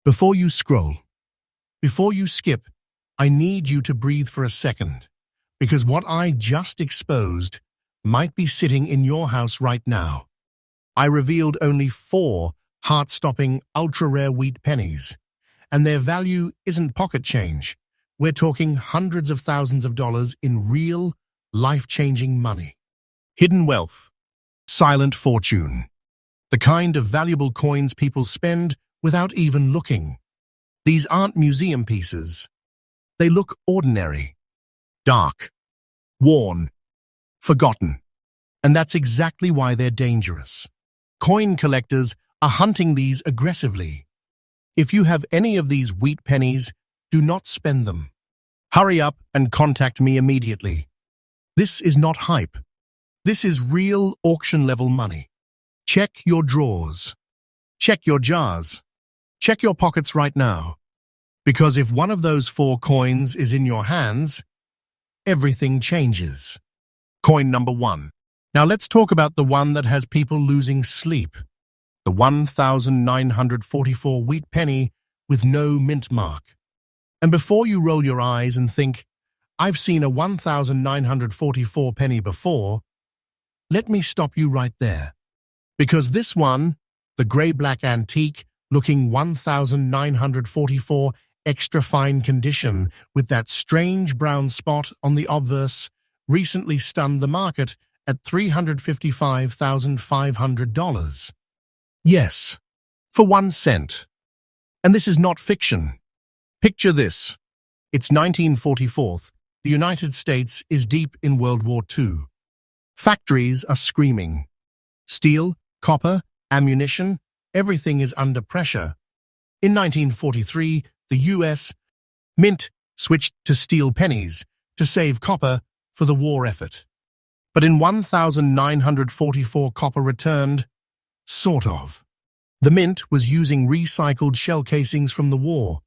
Before you scroll, before you skip, I need you to breathe for a second, because what I just exposed might be sitting in your house right now. I revealed only 4 heart-stopping, ultra-rare wheat pennies, and their value isn't pocket change. We're talking hundreds of thousands of dollars in real, life-changing money. Hidden wealth, silent fortune, the kind of valuable coins people spend without even looking. These aren't museum pieces. They look ordinary, dark, worn, forgotten. And that's exactly why they're dangerous. Coin collectors are hunting these aggressively. If you have any of these wheat pennies, do not spend them. Hurry up and contact me immediately. This is not hype. This is real auction-level money. Check your drawers. Check your jars. Check your pockets right now. Because if one of those 4 coins is in your hands, everything changes. Coin number 1. Now let's talk about the one that has people losing sleep. The 1944 wheat penny with no mint mark. And before you roll your eyes and think, I've seen a 1944 penny before, let me stop you right there. Because this one, the grey-black antique, looking 1944 extra fine condition with that strange brown spot on the obverse, recently stunned the market at $355,500. Yes, for 1 cent. And this is not fiction. Picture this. It's 1944. The United States is deep in World War II. Factories are screaming. Steel, copper, ammunition, everything is under pressure. In 1943, the U.S. Mint switched to steel pennies to save copper for the war effort. But in 1944, copper returned, sort of. The Mint was using recycled shell casings from the war.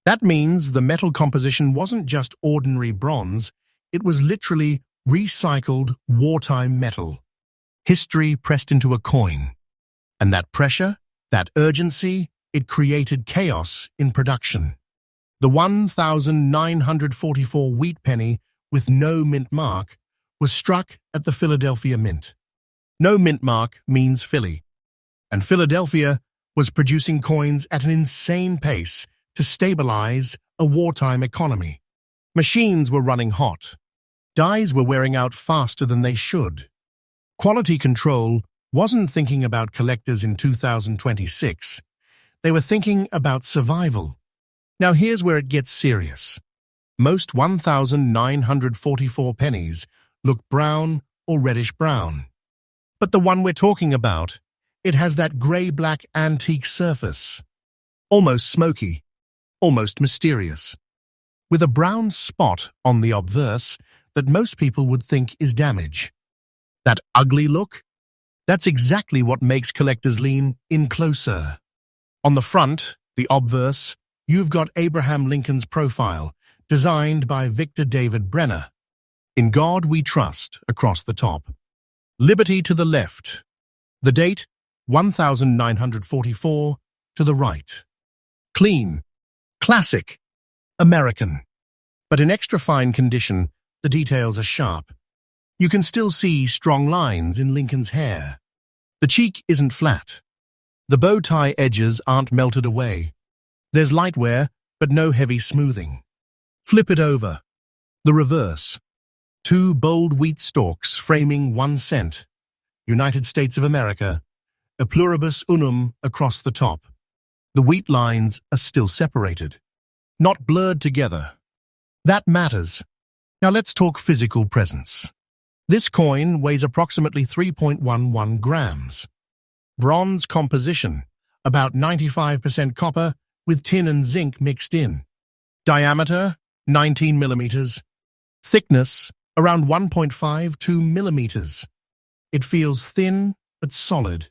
That means the metal composition wasn't just ordinary bronze, it was literally recycled wartime metal. History pressed into a coin. And that pressure, that urgency, it created chaos in production. The 1944 wheat penny with no mint mark was struck at the Philadelphia Mint. No mint mark means Philly. And Philadelphia was producing coins at an insane pace to stabilize a wartime economy. Machines were running hot. Dies were wearing out faster than they should. Quality control wasn't thinking about collectors in 2026. They were thinking about survival. Now here's where it gets serious. Most 1944 pennies look brown or reddish-brown. But the one we're talking about, it has that grey-black antique surface. Almost smoky, almost mysterious. With a brown spot on the obverse that most people would think is damage. That ugly look? That's exactly what makes collectors lean in closer. On the front, the obverse, you've got Abraham Lincoln's profile, designed by Victor David Brenner. In God We Trust across the top. Liberty to the left. The date, 1944, to the right. Clean, classic, American. But in extra fine condition, the details are sharp. You can still see strong lines in Lincoln's hair. The cheek isn't flat. The bow tie edges aren't melted away. There's light wear, but no heavy smoothing. Flip it over. The reverse. 2 bold wheat stalks framing 1 cent. United States of America. A pluribus unum across the top. The wheat lines are still separated, not blurred together. That matters. Now let's talk physical presence. This coin weighs approximately 3.11 grams. Bronze composition, about 95% copper with tin and zinc mixed in. Diameter, 19 millimeters. Thickness, around 1.52 millimeters. It feels thin but solid.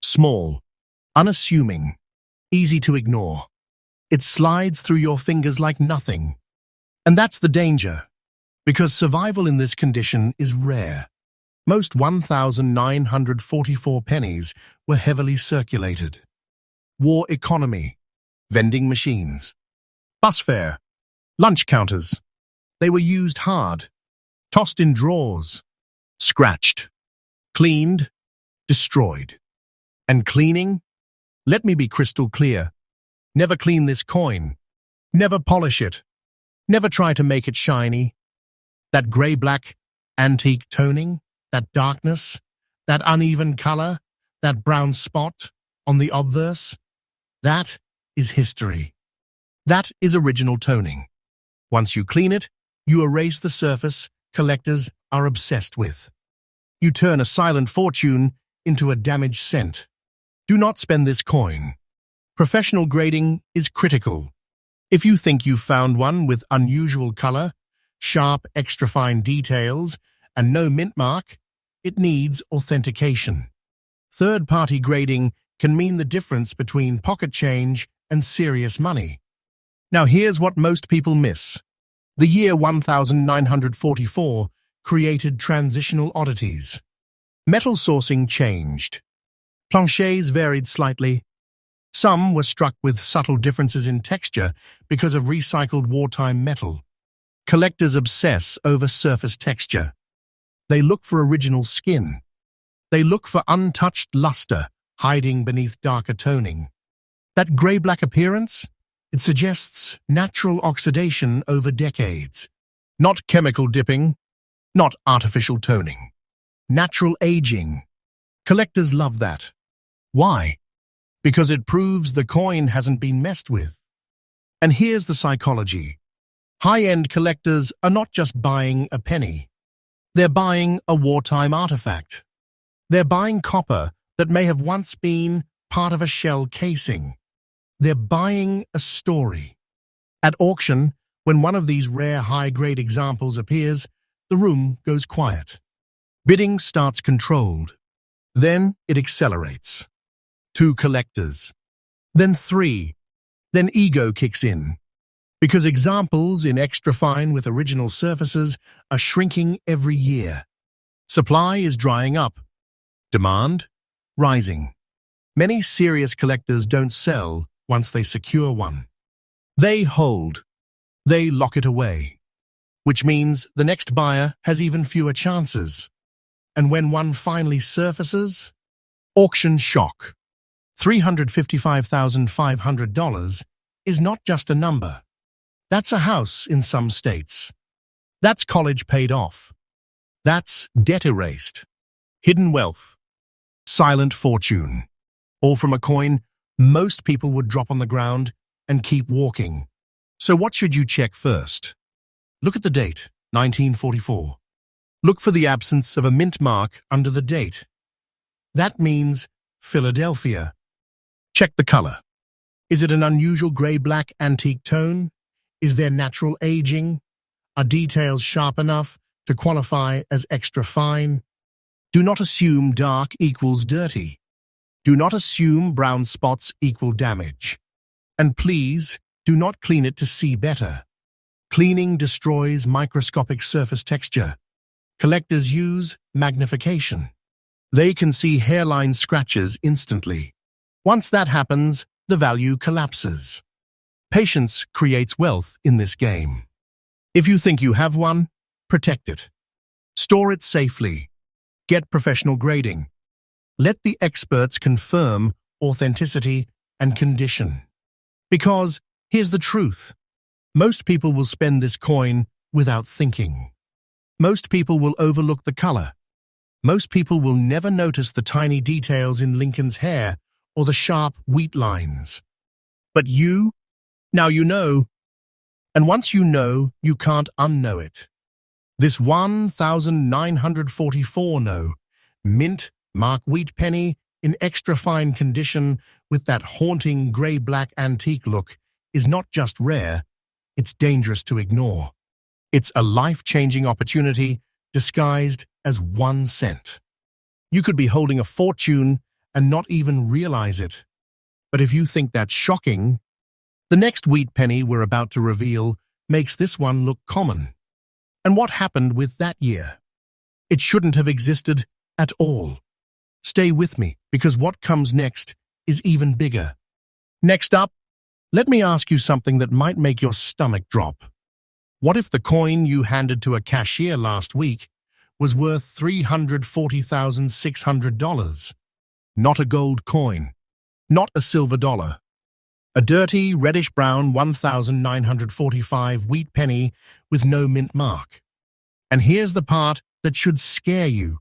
Small, unassuming, easy to ignore. It slides through your fingers like nothing. And that's the danger, because survival in this condition is rare. Most 1944 pennies were heavily circulated. War economy, vending machines, bus fare, lunch counters. They were used hard, tossed in drawers, scratched, cleaned, destroyed. And cleaning? Let me be crystal clear. Never clean this coin. Never polish it. Never try to make it shiny. That grey-black antique toning, that darkness, that uneven color, that brown spot on the obverse, that is history. That is original toning. Once you clean it, you erase the surface collectors are obsessed with. You turn a silent fortune into a damaged cent. Do not spend this coin. Professional grading is critical. If you think you've found one with unusual color, sharp, extra-fine details, and no mint mark, it needs authentication. Third-party grading can mean the difference between pocket change and serious money. Now here's what most people miss. The year 1944 created transitional oddities. Metal sourcing changed. Planchets varied slightly. Some were struck with subtle differences in texture because of recycled wartime metal. Collectors obsess over surface texture. They look for original skin. They look for untouched luster hiding beneath darker toning. That grey-black appearance? It suggests natural oxidation over decades. Not chemical dipping, not artificial toning. Natural aging. Collectors love that. Why? Because it proves the coin hasn't been messed with. And here's the psychology. High-end collectors are not just buying a penny. They're buying a wartime artifact. They're buying copper that may have once been part of a shell casing. They're buying a story. At auction, when one of these rare high-grade examples appears, the room goes quiet. Bidding starts controlled. Then it accelerates. 2 collectors. Then 3. Then ego kicks in. Because examples in extra fine with original surfaces are shrinking every year. Supply is drying up. Demand? Rising. Many serious collectors don't sell once they secure one. They hold. They lock it away. Which means the next buyer has even fewer chances. And when one finally surfaces? Auction shock. $355,500 is not just a number. That's a house in some states. That's college paid off. That's debt erased. Hidden wealth. Silent fortune. All from a coin most people would drop on the ground and keep walking. So what should you check first? Look at the date, 1944. Look for the absence of a mint mark under the date. That means Philadelphia. Check the color. Is it an unusual grey-black antique tone? Is there natural aging? Are details sharp enough to qualify as extra fine? Do not assume dark equals dirty. Do not assume brown spots equal damage. And please, do not clean it to see better. Cleaning destroys microscopic surface texture. Collectors use magnification. They can see hairline scratches instantly. Once that happens, the value collapses. Patience creates wealth in this game. If you think you have one, protect it. Store it safely. Get professional grading. Let the experts confirm authenticity and condition. Because here's the truth. Most people will spend this coin without thinking. Most people will overlook the color. Most people will never notice the tiny details in Lincoln's hair or the sharp wheat lines. But you, now you know. And once you know, you can't unknow it. This 1944 mint mark wheat penny in extra fine condition with that haunting grey-black antique look is not just rare, it's dangerous to ignore. It's a life-changing opportunity disguised as 1 cent. You could be holding a fortune and not even realize it. But if you think that's shocking, the next wheat penny we're about to reveal makes this one look common. And what happened with that year? It shouldn't have existed at all. Stay with me, because what comes next is even bigger. Next up, Let me ask you something that might make your stomach drop. What if the coin you handed to a cashier last week was worth $340,600? Not a gold coin, not a silver dollar. A dirty, reddish-brown 1,945 wheat penny with no mint mark. And here's the part that should scare you.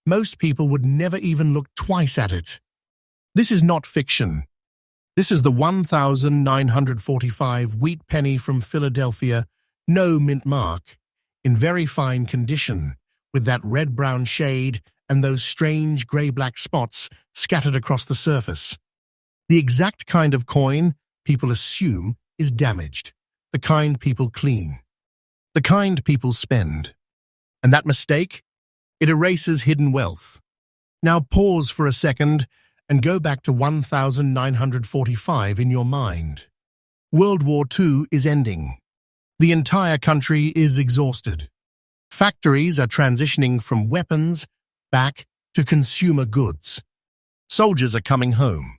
Most people would never even look twice at it. This is not fiction. This is the 1,945 wheat penny from Philadelphia, no mint mark, in very fine condition, with that red-brown shade and those strange grey-black spots scattered across the surface. The exact kind of coin people assume is damaged, the kind people clean, the kind people spend. And that mistake? It erases hidden wealth. Now pause for a second and go back to 1,945 in your mind. World War II is ending. The entire country is exhausted. Factories are transitioning from weapons back to consumer goods. Soldiers are coming home.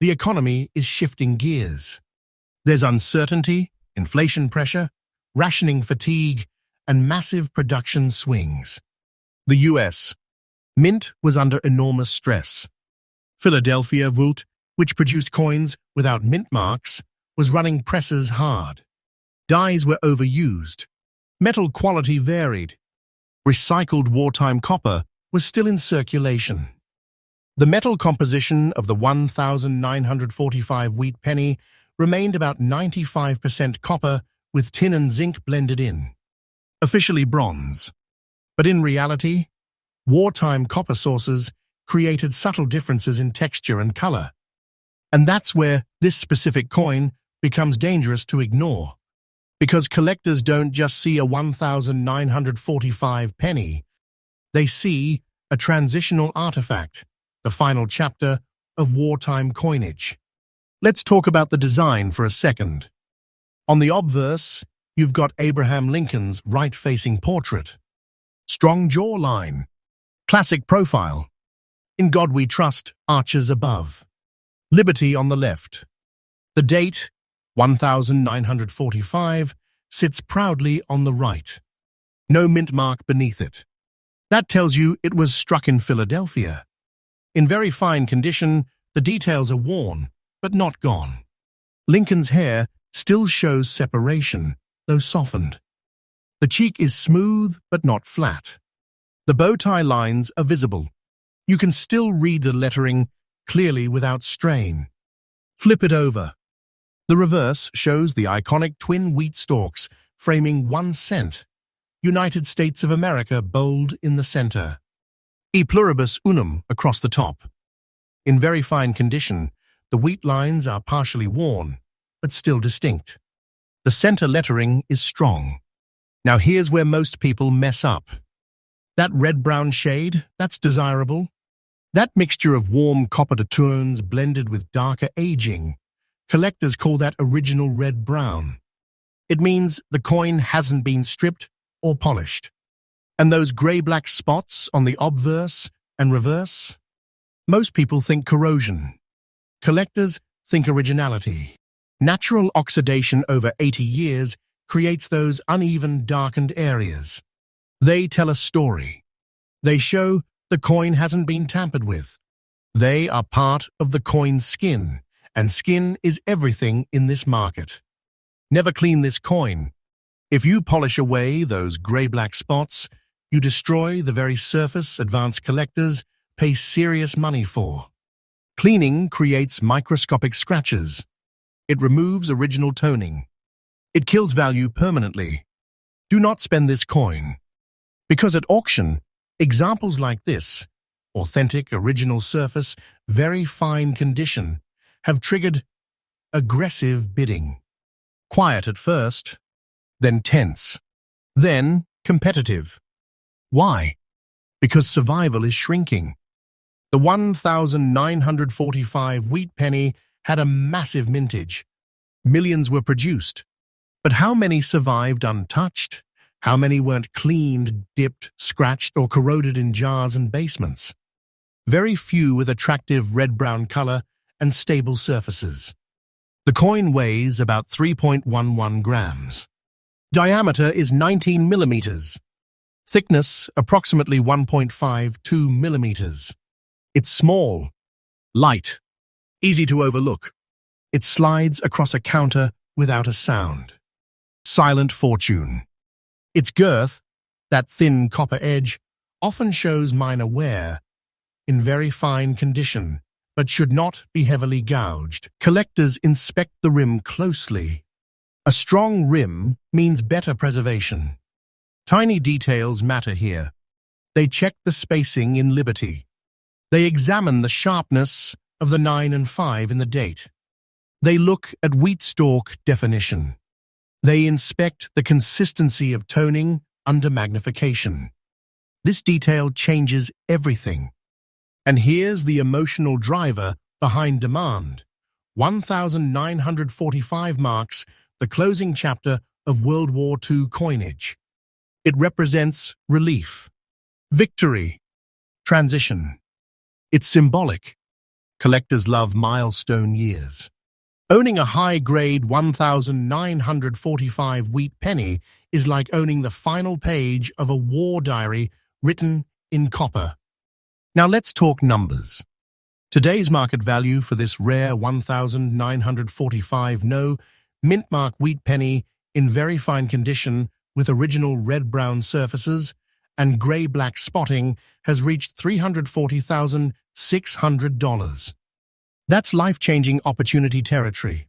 The economy is shifting gears. There's uncertainty, inflation pressure, rationing fatigue, and massive production swings. The US. Mint was under enormous stress. Philadelphia Wheat, which produced coins without mint marks, was running presses hard. Dyes were overused. Metal quality varied. Recycled wartime copper was still in circulation. The metal composition of the 1,945 wheat penny remained about 95% copper with tin and zinc blended in. Officially bronze. But in reality, wartime copper sources created subtle differences in texture and color. And that's where this specific coin becomes dangerous to ignore. Because collectors don't just see a 1,945 penny, they see a transitional artifact, the final chapter of wartime coinage. Let's talk about the design for a second. On the obverse, you've got Abraham Lincoln's right-facing portrait. Strong jawline, classic profile. In God We Trust, arches above. Liberty on the left. The date, 1,945, sits proudly on the right. No mint mark beneath it. That tells you it was struck in Philadelphia. In very fine condition, the details are worn, but not gone. Lincoln's hair still shows separation, though softened. The cheek is smooth, but not flat. The bow tie lines are visible. You can still read the lettering clearly without strain. Flip it over. The reverse shows the iconic twin wheat stalks framing 1 cent. United States of America bold in the center. E pluribus unum across the top. In very fine condition, the wheat lines are partially worn, but still distinct. The center lettering is strong. Now here's where most people mess up. That red-brown shade, that's desirable. That mixture of warm copper tones blended with darker aging, collectors call that original red-brown. It means the coin hasn't been stripped or polished. And those grey-black spots on the obverse and reverse? Most people think corrosion. Collectors think originality. Natural oxidation over 80 years creates those uneven, darkened areas. They tell a story. They show the coin hasn't been tampered with. They are part of the coin's skin, and skin is everything in this market. Never clean this coin. If you polish away those grey-black spots, you destroy the very surface advanced collectors pay serious money for. Cleaning creates microscopic scratches. It removes original toning. It kills value permanently. Do not spend this coin. Because at auction, examples like this, authentic, original surface, very fine condition, have triggered aggressive bidding. Quiet at first, then tense, then competitive. Why? Because survival is shrinking. The 1,945 wheat penny had a massive mintage. Millions were produced. But how many survived untouched? How many weren't cleaned, dipped, scratched, or corroded in jars and basements? Very few with attractive red-brown color and stable surfaces. The coin weighs about 3.11 grams. Diameter is 19 millimeters. Thickness approximately 1.52 millimeters. It's small, light, easy to overlook. It slides across a counter without a sound. Silent fortune. Its girth, that thin copper edge, often shows minor wear, in very fine condition, but should not be heavily gouged. Collectors inspect the rim closely. A strong rim means better preservation. Tiny details matter here. They check the spacing in Liberty. They examine the sharpness of the 9 and 5 in the date. They look at wheat stalk definition. They inspect the consistency of toning under magnification. This detail changes everything. And here's the emotional driver behind demand. 1,945 marks the closing chapter of World War II coinage. It represents relief, victory, transition. It's symbolic. Collectors love milestone years. Owning a high-grade 1,945 wheat penny is like owning the final page of a war diary written in copper. Now let's talk numbers. Today's market value for this rare 1,945 mint mark wheat penny in very fine condition with original red-brown surfaces and grey-black spotting has reached $340,600. That's life-changing opportunity territory.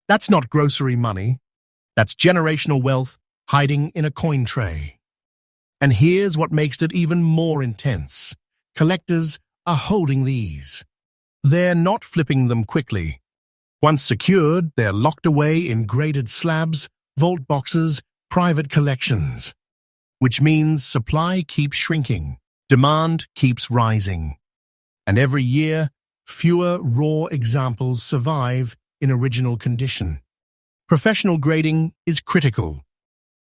That's not grocery money. That's generational wealth hiding in a coin tray. And here's what makes it even more intense. Collectors are holding these. They're not flipping them quickly. Once secured, they're locked away in graded slabs, vault boxes, private collections. Which means supply keeps shrinking, demand keeps rising. And every year, fewer raw examples survive in original condition. Professional grading is critical.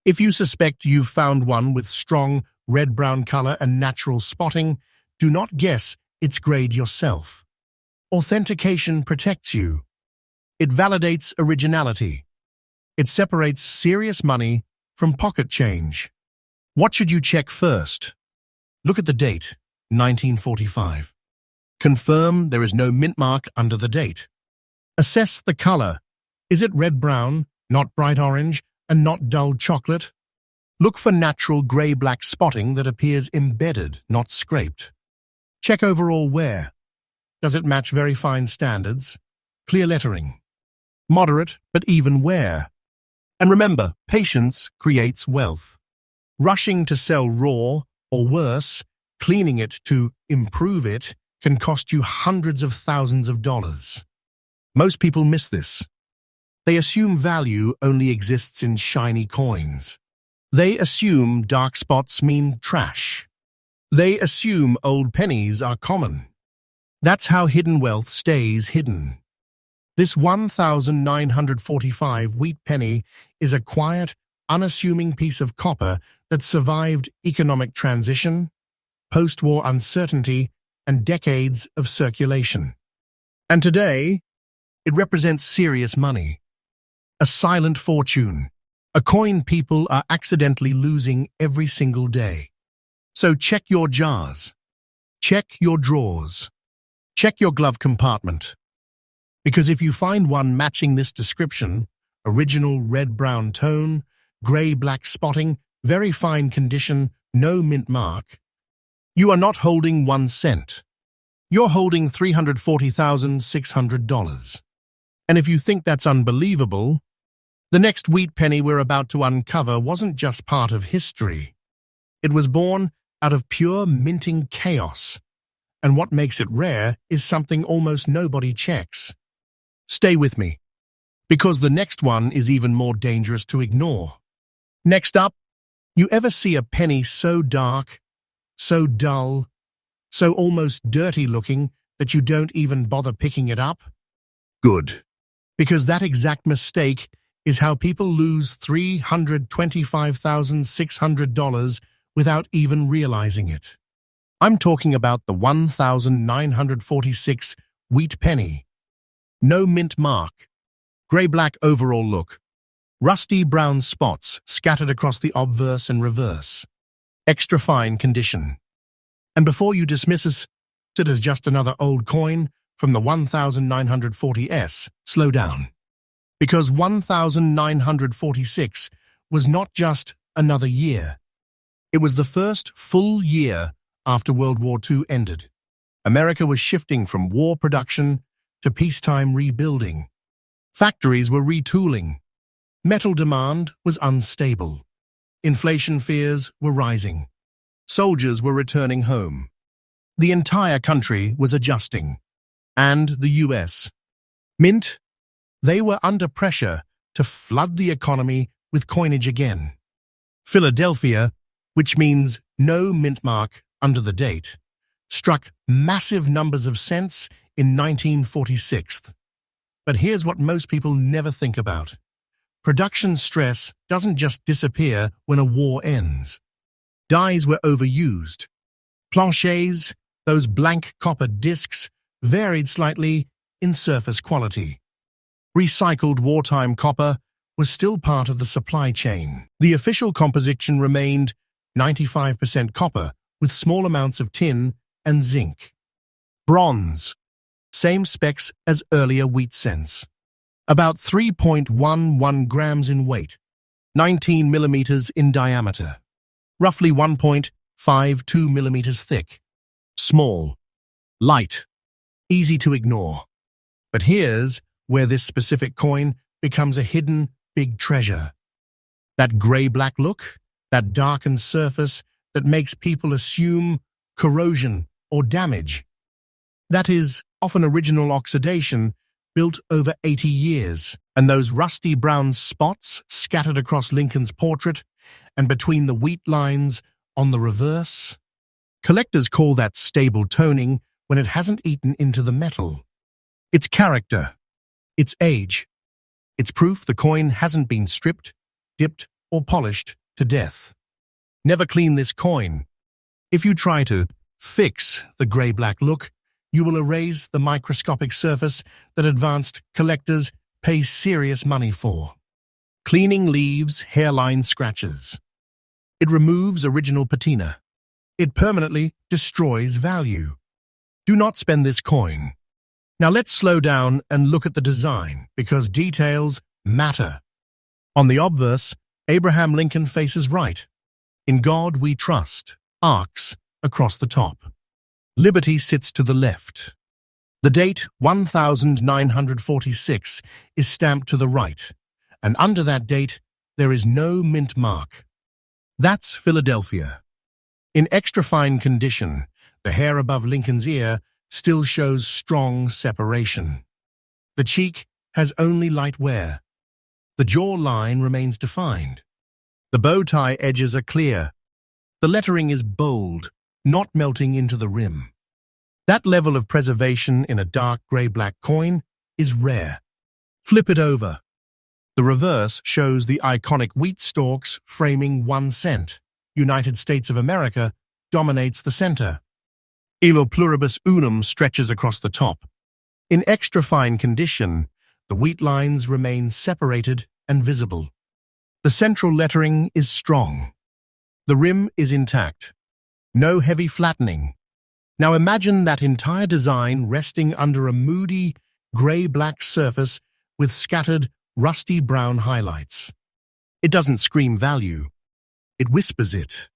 If you suspect you've found one with strong red-brown color and natural spotting, do not guess its grade yourself. Authentication protects you. It validates originality. It separates serious money from pocket change. What should you check first? Look at the date, 1945. Confirm there is no mint mark under the date. Assess the color. Is it red-brown, not bright orange, and not dull chocolate? Look for natural gray-black spotting that appears embedded, not scraped. Check overall wear. Does it match very fine standards? Clear lettering. Moderate but even wear. And remember, patience creates wealth. Rushing to sell raw, or worse, cleaning it to improve it, can cost you hundreds of thousands of dollars. Most people miss this. They assume value only exists in shiny coins. They assume dark spots mean trash. They assume old pennies are common. That's how hidden wealth stays hidden. This 1,945 wheat penny is a quiet, unassuming piece of copper that survived economic transition, post-war uncertainty, and decades of circulation. And today, it represents serious money. A silent fortune, a coin people are accidentally losing every single day. So check your jars. Check your drawers. Check your glove compartment. Because if you find one matching this description, original red-brown tone, gray-black spotting, very fine condition, no mint mark, you are not holding 1 cent. You're holding $340,600. And if you think that's unbelievable, the next wheat penny we're about to uncover wasn't just part of history. It was born out of pure minting chaos. And what makes it rare is something almost nobody checks. Stay with me, because the next one is even more dangerous to ignore. Next up, you ever see a penny so dark, so dull, so almost dirty looking that you don't even bother picking it up? Good, because that exact mistake is how people lose $325,600 without even realizing it. I'm talking about the 1,946 wheat penny. No mint mark, Grey-black overall look. Rusty brown spots scattered across the obverse and reverse. Extra fine condition. And before you dismiss it as just another old coin from the 1940s, slow down. Because 1946 was not just another year. It was the first full year after World War II ended. America was shifting from war production to peacetime rebuilding. Factories were retooling. Metal demand was unstable. Inflation fears were rising. Soldiers were returning home. The entire country was adjusting. And the US. Mint, they were under pressure to flood the economy with coinage again. Philadelphia, which means no mint mark under the date, struck massive numbers of cents in 1946. But here's what most people never think about. Production stress doesn't just disappear when a war ends. Dies were overused. Planchets, those blank copper discs, varied slightly in surface quality. Recycled wartime copper was still part of the supply chain. The official composition remained 95% copper with small amounts of tin and zinc. Bronze, same specs as earlier wheat cents. About 3.11 grams in weight, 19 millimeters in diameter, roughly 1.52 millimeters thick. Small, light, easy to ignore. But here's where this specific coin becomes a hidden big treasure. That gray-black look, that darkened surface that makes people assume corrosion or damage. That is often original oxidation built over 80 years, and those rusty brown spots scattered across Lincoln's portrait and between the wheat lines on the reverse. Collectors call that stable toning when it hasn't eaten into the metal. It's character, it's age, it's proof the coin hasn't been stripped, dipped, or polished to death. Never clean this coin. If you try to fix the gray-black look, you will erase the microscopic surface that advanced collectors pay serious money for. Cleaning leaves hairline scratches. It removes original patina. It permanently destroys value. Do not spend this coin. Now let's slow down and look at the design, because details matter. On the obverse, Abraham Lincoln faces right. In God we trust, arcs across the top. Liberty sits to the left. The date 1946 is stamped to the right, and under that date there is no mint mark. That's Philadelphia. In extra fine condition, the hair above Lincoln's ear still shows strong separation. The cheek has only light wear. The jaw line remains defined. The bow tie edges are clear. The lettering is bold, not melting into the rim. That level of preservation in a dark gray-black coin is rare. Flip it over. The reverse shows the iconic wheat stalks framing 1 cent. United States of America dominates the center. Ilo pluribus unum stretches across the top. In extra fine condition, the wheat lines remain separated and visible. The central lettering is strong. The rim is intact. No heavy flattening. Now imagine that entire design resting under a moody, gray-black surface with scattered, rusty brown highlights. It doesn't scream value. It whispers it.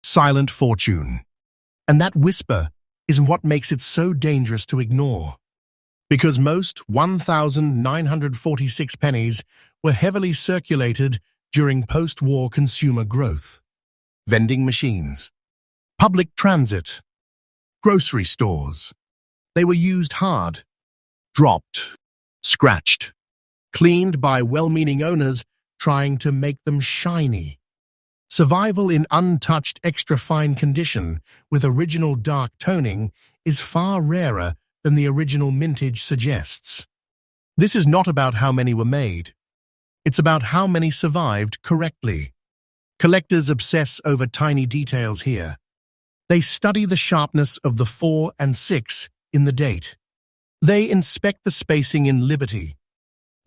Silent fortune. And that whisper is what makes it so dangerous to ignore. Because most 1,946 pennies were heavily circulated during post-war consumer growth. Vending machines, public transit, grocery stores. They were used hard, dropped, scratched, cleaned by well-meaning owners trying to make them shiny. Survival in untouched extra-fine condition with original dark toning is far rarer than the original mintage suggests. This is not about how many were made. It's about how many survived correctly. Collectors obsess over tiny details here. They study the sharpness of the 4 and 6 in the date. They inspect the spacing in Liberty.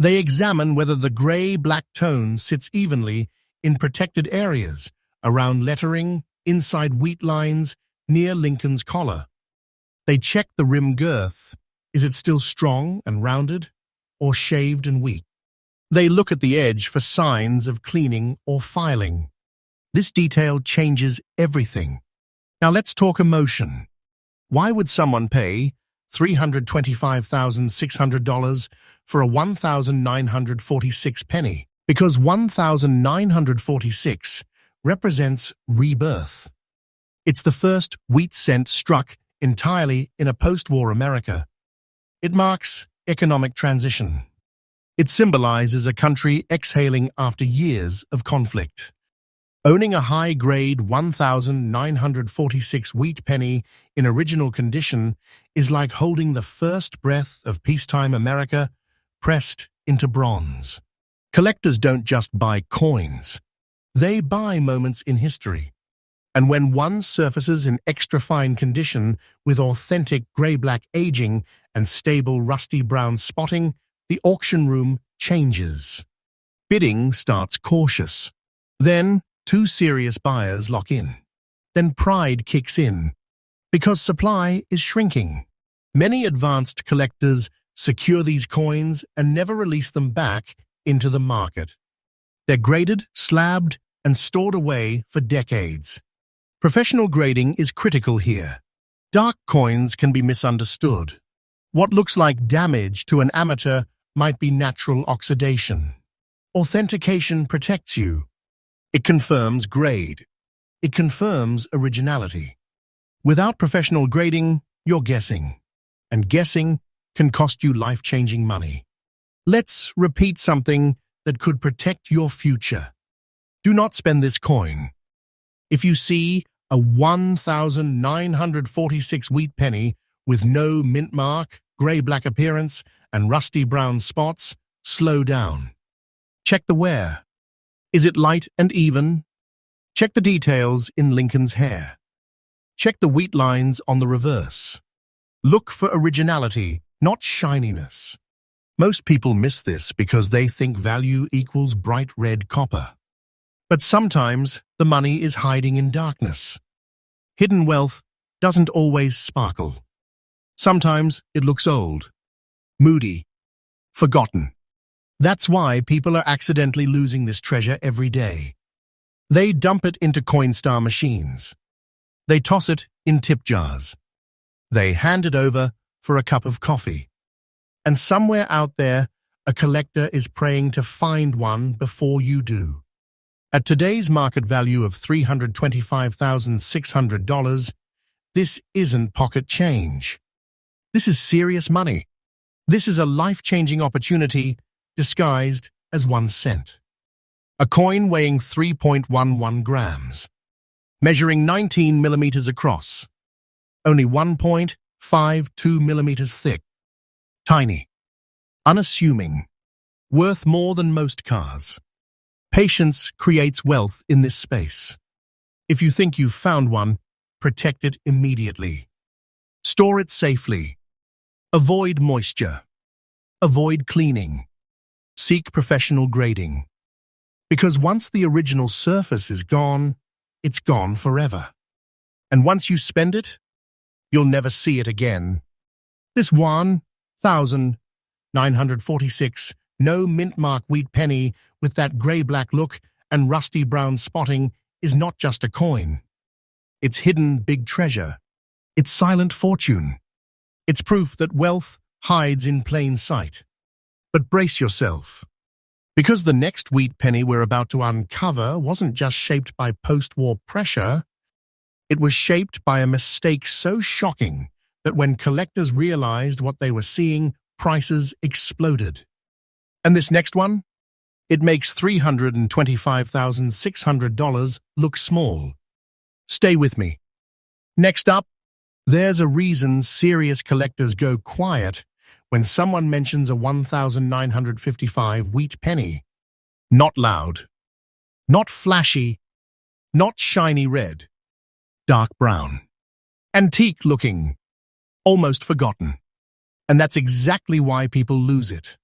They examine whether the gray-black tone sits evenly in protected areas, around lettering, inside wheat lines, near Lincoln's collar. They check the rim girth. Is it still strong and rounded, or shaved and weak? They look at the edge for signs of cleaning or filing. This detail changes everything. Now let's talk emotion. Why would someone pay $325,600 for a 1,946 penny? Because 1,946 represents rebirth. It's the first wheat cent struck entirely in a post-war America. It marks economic transition. It symbolizes a country exhaling after years of conflict. Owning a high-grade 1,946 wheat penny in original condition is like holding the first breath of peacetime America pressed into bronze. Collectors don't just buy coins. They buy moments in history. And when one surfaces in extra-fine condition with authentic gray-black aging and stable rusty-brown spotting, the auction room changes. Bidding starts cautious. Then, two serious buyers lock in. Then pride kicks in. Because supply is shrinking. Many advanced collectors secure these coins and never release them back into the market. They're graded, slabbed, and stored away for decades. Professional grading is critical here. Dark coins can be misunderstood. What looks like damage to an amateur might be natural oxidation. Authentication protects you. It confirms grade. It confirms originality. Without professional grading, you're guessing. And guessing can cost you life-changing money. Let's repeat something that could protect your future. Do not spend this coin. If you see a 1,946 wheat penny with no mint mark, gray-black appearance, and rusty brown spots, slow down. Check the wear. Is it light and even? Check the details in Lincoln's hair. Check the wheat lines on the reverse. Look for originality, not shininess. Most people miss this because they think value equals bright red copper. But sometimes the money is hiding in darkness. Hidden wealth doesn't always sparkle. Sometimes it looks old, moody, forgotten. That's why people are accidentally losing this treasure every day. They dump it into Coinstar machines. They toss it in tip jars. They hand it over for a cup of coffee. And somewhere out there, a collector is praying to find one before you do. At today's market value of $325,600, this isn't pocket change. This is serious money. This is a life-changing opportunity disguised as 1 cent. A coin weighing 3.11 grams, measuring 19 millimeters across, only 1.52 millimeters thick. Tiny, unassuming, worth more than most cars. Patience creates wealth in this space. If you think you've found one, protect it immediately. Store it safely. Avoid moisture. Avoid cleaning. Seek professional grading. Because once the original surface is gone, it's gone forever. And once you spend it, you'll never see it again. This 1,946 no mint mark wheat penny with that gray-black look and rusty brown spotting is not just a coin. It's hidden big treasure. It's silent fortune. It's proof that wealth hides in plain sight. But brace yourself. Because the next wheat penny we're about to uncover wasn't just shaped by post-war pressure, it was shaped by a mistake so shocking that when collectors realized what they were seeing, prices exploded. And this next one? It makes $325,600 look small. Stay with me. Next up, there's a reason serious collectors go quiet when someone mentions a 1,955 wheat penny. Not loud. Not flashy. Not shiny red. Dark brown. Antique looking. Almost forgotten. And that's exactly why people lose it.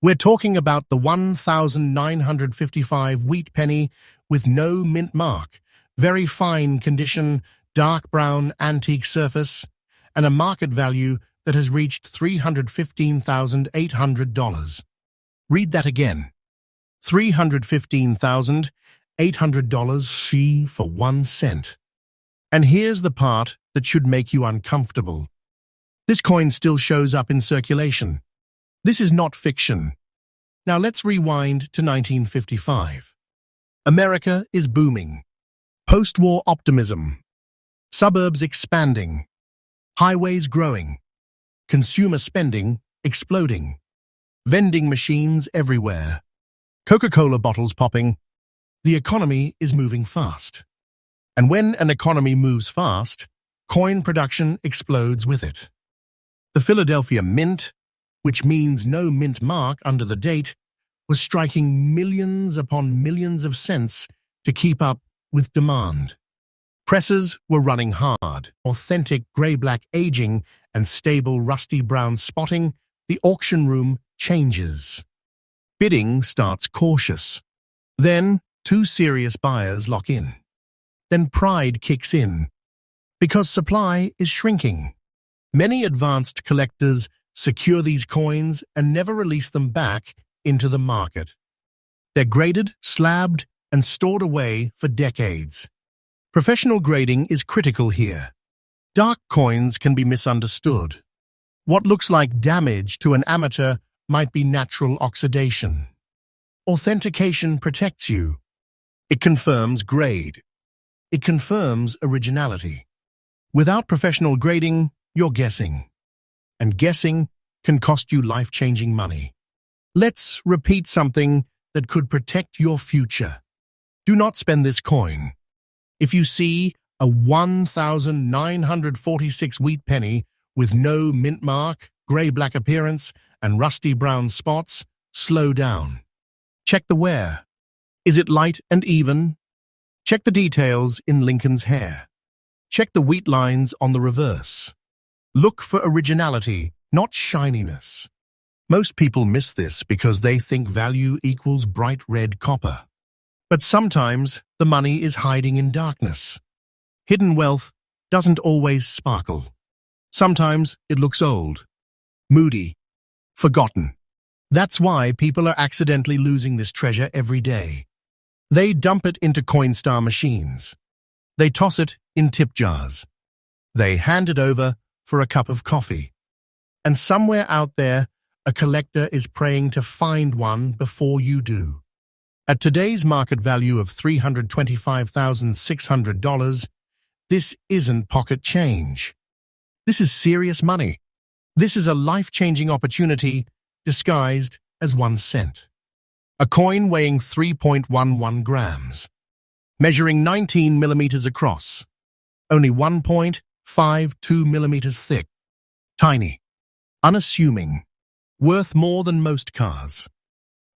We're talking about the 1955 Wheat Penny with no mint mark, very fine condition, dark brown antique surface, and a market value that has reached $315,800. Read that again. $315,800 fee for 1 cent. And here's the part that should make you uncomfortable. This coin still shows up in circulation. This is not fiction. Now let's rewind to 1955. America is booming. Post-war optimism. Suburbs expanding. Highways growing. Consumer spending exploding. Vending machines everywhere. Coca-Cola bottles popping. The economy is moving fast. And when an economy moves fast, coin production explodes with it. The Philadelphia Mint, which means no mint mark under the date, was striking millions upon millions of cents to keep up with demand. Presses were running hard, authentic grey-black aging and stable rusty brown spotting. The auction room changes. Bidding starts cautious. Then 2 serious buyers lock in. Then pride kicks in, because supply is shrinking. Many advanced collectors secure these coins and never release them back into the market. They're graded, slabbed, and stored away for decades. Professional grading is critical here. Dark coins can be misunderstood. What looks like damage to an amateur might be natural oxidation. Authentication protects you. It confirms grade. It confirms originality. Without professional grading, you're guessing. And guessing can cost you life-changing money. Let's repeat something that could protect your future. Do not spend this coin. If you see a 1946 wheat penny with no mint mark, grey-black appearance, and rusty brown spots, slow down. Check the wear. Is it light and even? Check the details in Lincoln's hair. Check the wheat lines on the reverse. Look for originality, not shininess. Most people miss this because they think value equals bright red copper. But sometimes the money is hiding in darkness. Hidden wealth doesn't always sparkle. Sometimes it looks old, moody, forgotten. That's why people are accidentally losing this treasure every day. They dump it into Coinstar machines. They toss it in tip jars. They hand it over for a cup of coffee. And somewhere out there, a collector is praying to find one before you do. At today's market value of $325,600, this isn't pocket change. This is serious money. This is a life-changing opportunity disguised as 1 cent. A coin weighing 3.11 grams, measuring 19 millimeters across, only 1.52 millimeters thick, tiny, unassuming, worth more than most cars.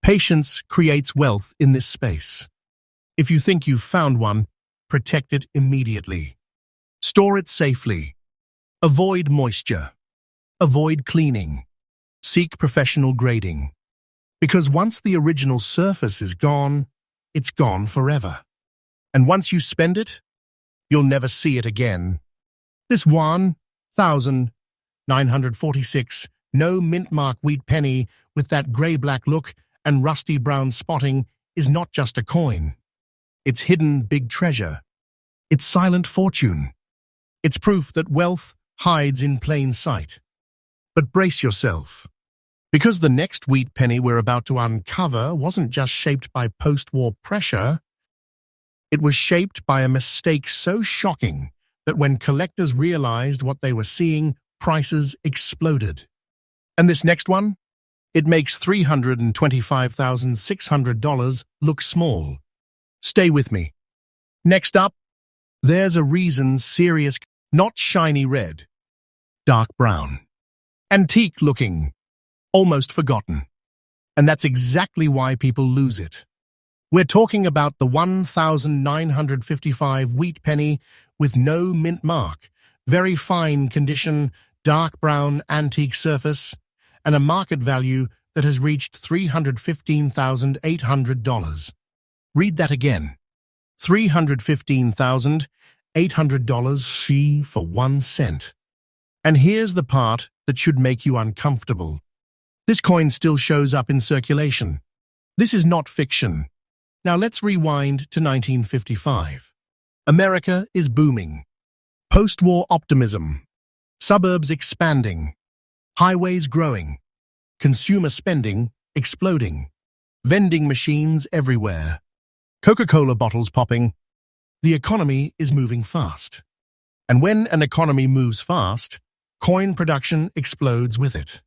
Patience creates wealth in this space. If you think you've found one, protect it immediately. Store it safely. Avoid moisture. Avoid cleaning. Seek professional grading. Because once the original surface is gone, it's gone forever. And once you spend it, you'll never see it again. This 1946 no mint mark wheat penny with that grey-black look and rusty brown spotting is not just a coin. It's hidden big treasure. It's silent fortune. It's proof that wealth hides in plain sight. But brace yourself. Because the next wheat penny we're about to uncover wasn't just shaped by post-war pressure, it was shaped by a mistake so shocking that when collectors realized what they were seeing, prices exploded. And this next one? It makes $325,600 look small. Stay with me. Next up, there's a reason serious, not shiny red, dark brown, antique looking, almost forgotten. And that's exactly why people lose it. We're talking about the 1955 wheat penny with no mint mark, very fine condition, dark brown antique surface, and a market value that has reached $315,800. Read that again. $315,800 fee for 1 cent. And here's the part that should make you uncomfortable. This coin still shows up in circulation. This is not fiction. Now let's rewind to 1955. America is booming. Post-war optimism. Suburbs expanding. Highways growing. Consumer spending exploding. Vending machines everywhere. Coca-Cola bottles popping. The economy is moving fast. And when an economy moves fast, coin production explodes with it.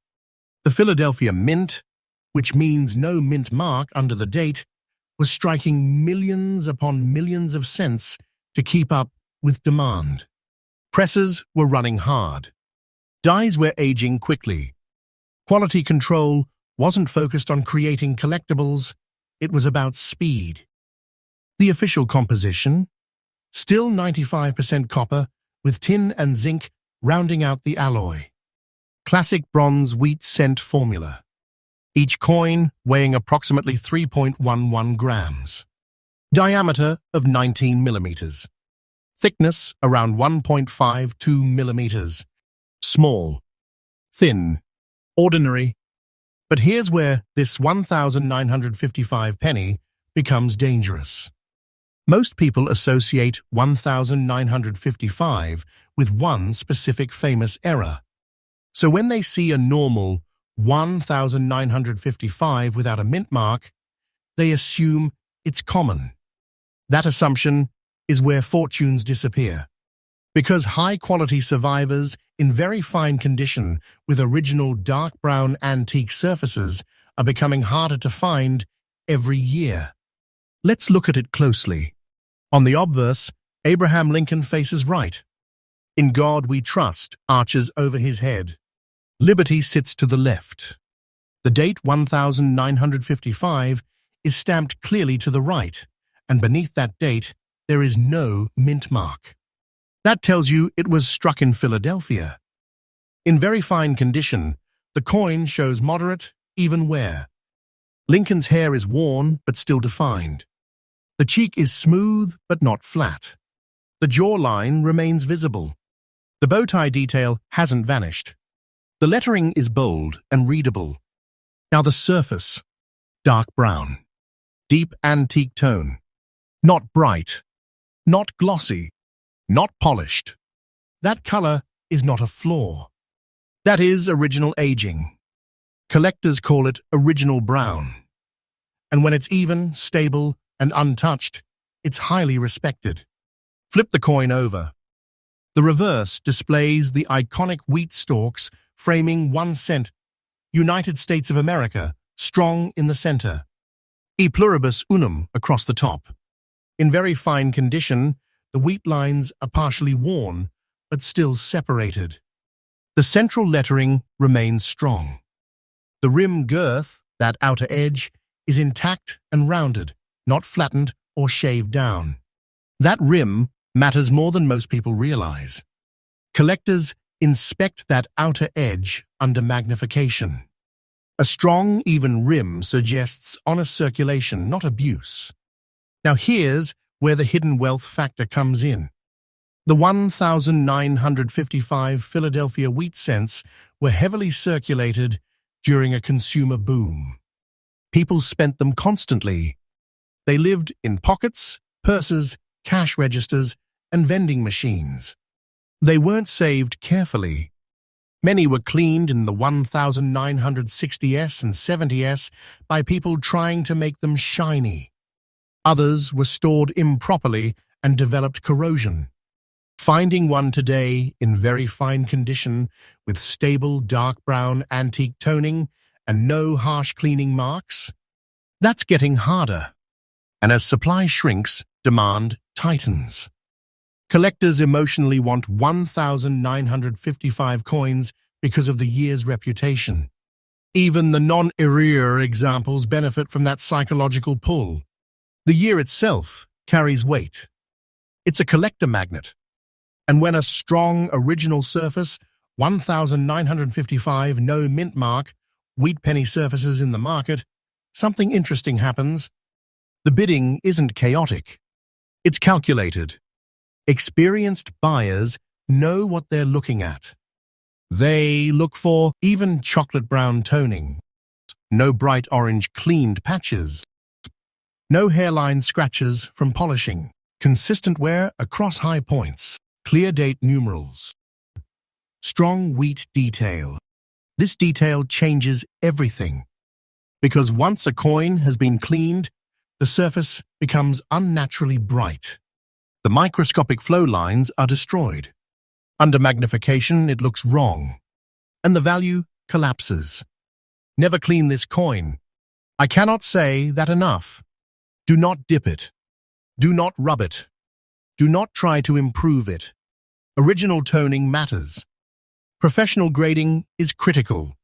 The Philadelphia Mint, which means no mint mark under the date, was striking millions upon millions of cents to keep up with demand. Presses were running hard. Dies were aging quickly. Quality control wasn't focused on creating collectibles, it was about speed. The official composition? Still 95% copper, with tin and zinc rounding out the alloy. Classic bronze wheat cent formula. Each coin weighing approximately 3.11 grams. Diameter of 19 millimeters. Thickness around 1.52 millimeters. Small. Thin. Ordinary. But here's where this 1,955 penny becomes dangerous. Most people associate 1,955 with one specific famous error. So when they see a normal 1,955 without a mint mark, they assume it's common. That assumption is where fortunes disappear. Because high-quality survivors in very fine condition with original dark brown antique surfaces are becoming harder to find every year. Let's look at it closely. On the obverse, Abraham Lincoln faces right. In God we trust arches over his head. Liberty sits to the left. The date 1955 is stamped clearly to the right, and beneath that date there is no mint mark. That tells you it was struck in Philadelphia. In very fine condition, the coin shows moderate, even wear. Lincoln's hair is worn but still defined. The cheek is smooth but not flat. The jawline remains visible. The bow tie detail hasn't vanished. The lettering is bold and readable. Now the surface, dark brown. Deep antique tone. Not bright. Not glossy. Not polished. That color is not a flaw. That is original aging. Collectors call it original brown. And when it's even, stable, and untouched, it's highly respected. Flip the coin over. The reverse displays the iconic wheat stalks framing 1 cent, United States of America, strong in the center. E pluribus unum across the top. In very fine condition, the wheat lines are partially worn, but still separated. The central lettering remains strong. The rim girth, that outer edge, is intact and rounded, not flattened or shaved down. That rim matters more than most people realize. Collectors inspect that outer edge under magnification. A strong, even rim suggests honest circulation, not abuse. Now here's where the hidden wealth factor comes in. The 1,955 Philadelphia wheat cents were heavily circulated during a consumer boom. People spent them constantly. They lived in pockets, purses, cash registers, and vending machines. They weren't saved carefully. Many were cleaned in the 1960s and 70s by people trying to make them shiny. Others were stored improperly and developed corrosion. Finding one today in very fine condition with stable dark brown antique toning and no harsh cleaning marks, that's getting harder. And as supply shrinks, demand tightens. Collectors emotionally want 1,955 coins because of the year's reputation. Even the non-arrear examples benefit from that psychological pull. The year itself carries weight. It's a collector magnet. And when a strong original surface, 1,955 no mint mark, wheat penny surfaces in the market, something interesting happens. The bidding isn't chaotic. It's calculated. Experienced buyers know what they're looking at. They look for even chocolate brown toning, no bright orange cleaned patches, no hairline scratches from polishing, consistent wear across high points, clear date numerals, strong wheat detail. This detail changes everything, because once a coin has been cleaned, the surface becomes unnaturally bright. The microscopic flow lines are destroyed. Under magnification, it looks wrong, and the value collapses. Never clean this coin. I cannot say that enough. Do not dip it. Do not rub it. Do not try to improve it. Original toning matters. Professional grading is critical.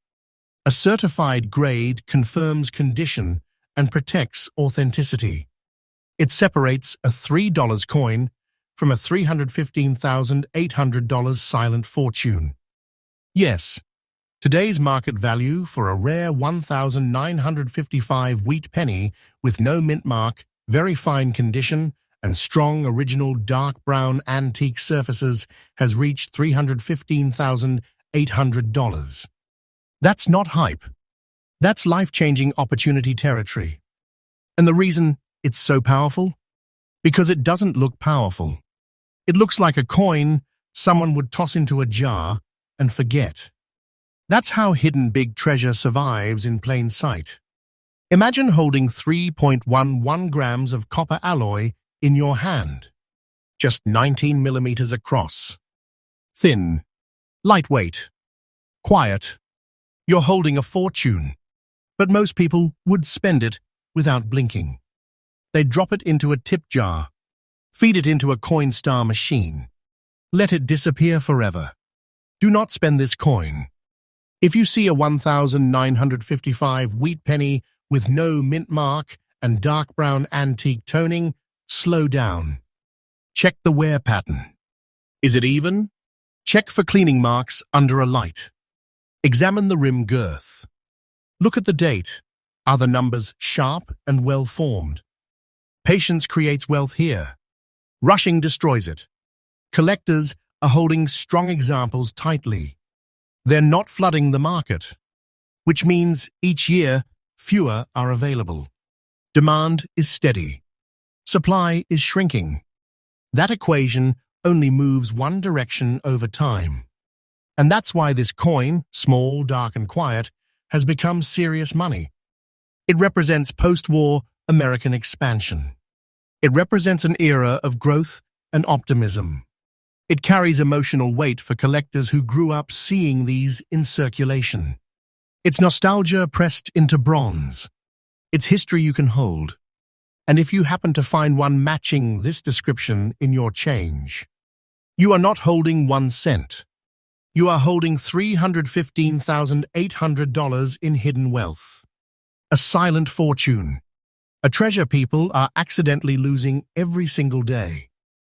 A certified grade confirms condition and protects authenticity. It separates a $3 coin from a $315,800 silent fortune. Yes, today's market value for a rare 1,955 wheat penny with no mint mark, very fine condition, and strong original dark brown antique surfaces has reached $315,800. That's not hype. That's life-changing opportunity territory. And the reason it's so powerful? Because it doesn't look powerful. It looks like a coin someone would toss into a jar and forget. That's how hidden big treasure survives in plain sight. Imagine holding 3.11 grams of copper alloy in your hand, just 19 millimeters across. Thin, lightweight, quiet. You're holding a fortune, but most people would spend it without blinking. They'd drop it into a tip jar, feed it into a Coinstar machine, let it disappear forever. Do not spend this coin. If you see a 1,955 wheat penny with no mint mark and dark brown antique toning, slow down. Check the wear pattern. Is it even? Check for cleaning marks under a light. Examine the rim girth. Look at the date. Are the numbers sharp and well-formed? Patience creates wealth here. Rushing destroys it. Collectors are holding strong examples tightly. They're not flooding the market, which means each year fewer are available. Demand is steady. Supply is shrinking. That equation only moves one direction over time. And that's why this coin, small, dark, and quiet, has become serious money. It represents post-war American expansion. It represents an era of growth and optimism. It carries emotional weight for collectors who grew up seeing these in circulation. It's nostalgia pressed into bronze. It's history you can hold. And if you happen to find one matching this description in your change, you are not holding 1 cent. You are holding $315,800 in hidden wealth. A silent fortune. A treasure people are accidentally losing every single day.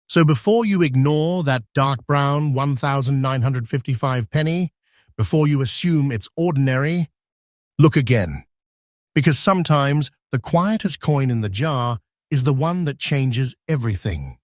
So before you ignore that dark brown 1,955 penny, before you assume it's ordinary, look again. Because sometimes the quietest coin in the jar is the one that changes everything.